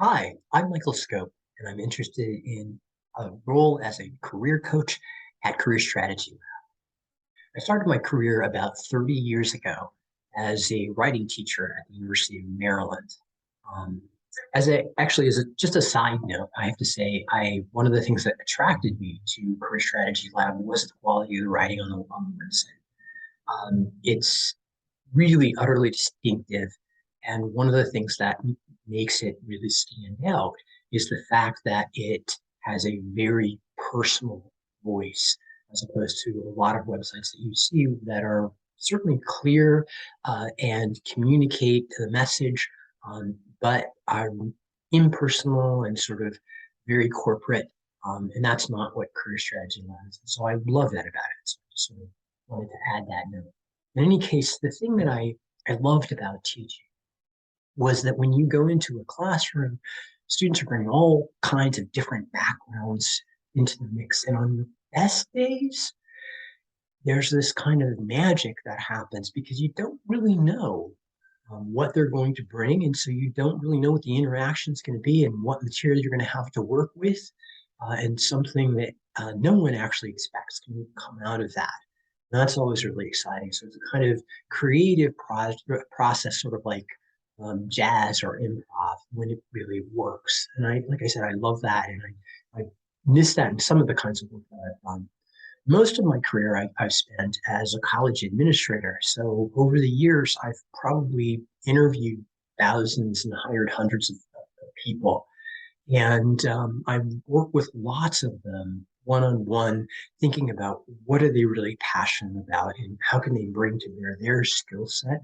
Hi, I'm Michael Schoop, and I'm interested in a role as a career coach at Career Strategy. I started my career about 30 years ago as a writing teacher at the University of Maryland. Um, just a side note, I have to say, one of the things that attracted me to Career Strategy Lab was the quality of the writing on the website. It's really utterly distinctive. And one of the things that makes it really stand out is the fact that it has a very personal voice, as opposed to a lot of websites that you see that are certainly clear and communicate the message, but are impersonal and sort of very corporate. And that's not what Career Strategy Lab is. So I love that about it. So I just sort of wanted to add that note. In any case, the thing that I loved about teaching was that when you go into a classroom, students are bringing all kinds of different backgrounds into the mix. And on the best days, there's this kind of magic that happens because you don't really know what they're going to bring. And so you don't really know what the interaction is going to be and what material you're going to have to work with. And something that no one actually expects can come out of that. And that's always really exciting. So it's a kind of creative process, sort of like jazz or improv when it really works. And like I said, I love that. And I miss that in some of the kinds of work that I've done. Most of my career I've spent as a college administrator. So over the years, I've probably interviewed thousands and hired hundreds of people. And I've worked with lots of them one-on-one, thinking about what are they really passionate about and how can they bring to bear their skill set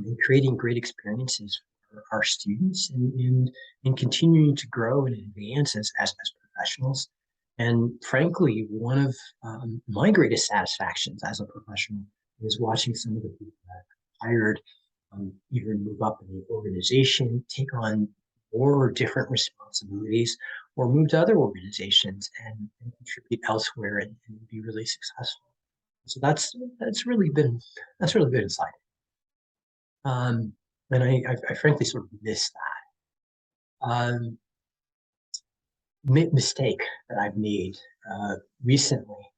in creating great experiences for our students and continuing to grow and advance as professionals. And frankly, one of my greatest satisfactions as a professional is watching some of the people that I've hired either move up in the organization, take on more different responsibilities, or move to other organizations and contribute elsewhere and be really successful. So that's really been exciting. And I frankly sort of miss that. Mistake that I've made recently.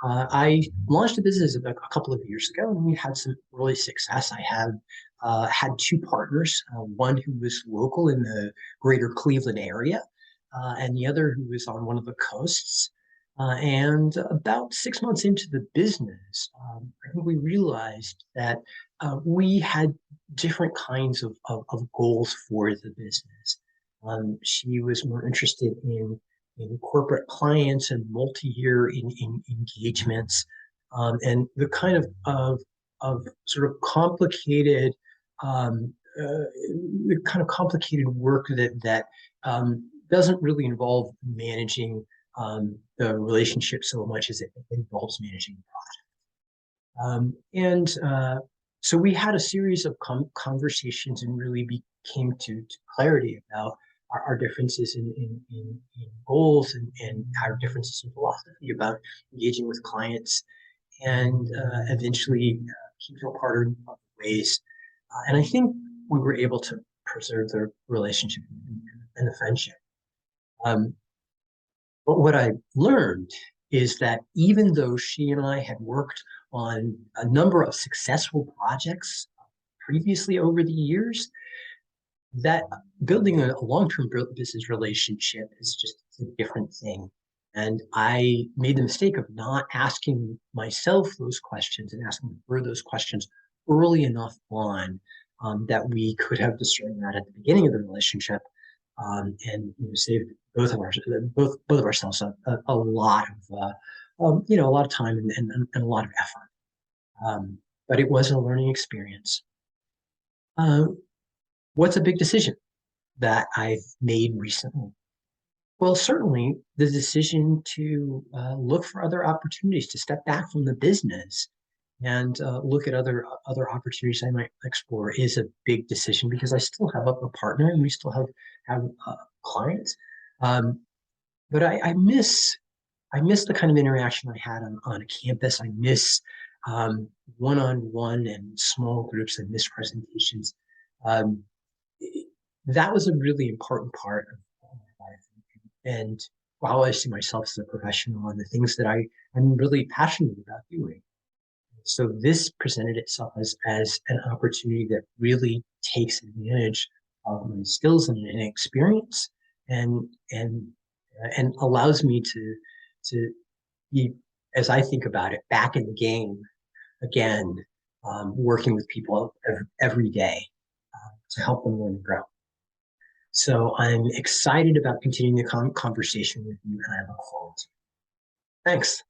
I launched a business a couple of years ago, and we had some early success. I have had two partners, one who was local in the greater Cleveland area, and the other who was on one of the coasts. And about 6 months into the business, I think we realized that we had different kinds of goals for the business. She was more interested in corporate clients and multi-year in engagements, and the kind of sort of complicated the kind of complicated work that doesn't really involve managing the relationship so much as it involves managing the and so we had a series of conversations and really came to clarity about our differences in goals and our differences in philosophy about engaging with clients and eventually keep apart in ways. And I think we were able to preserve the relationship and the friendship. But what I learned is that even though she and I had worked on a number of successful projects previously over the years, that building a long-term business relationship is just a different thing. And I made the mistake of not asking myself those questions and asking her those questions early enough on that we could have discerned that at the beginning of the relationship and saved both of ourselves a lot of a lot of time and a lot of effort. But it was a learning experience. Uh, what's a big decision that I've made recently? Well, certainly the decision to look for other opportunities, to step back from the business and look at other opportunities I might explore is a big decision because I still have a partner and we still have clients. Um, but I miss the kind of interaction I had on a campus. I miss one-on-one and small groups. I miss presentations. Um, that was a really important part of my life. And while I see myself as a professional and the things that I'm really passionate about doing. So this presented itself as an opportunity that really takes advantage of my skills and experience and and and allows me to be, as I think about it, back in the game again, working with people every day to help them learn and grow. So I'm excited about continuing the conversation with you, and I look forward to it. Thanks.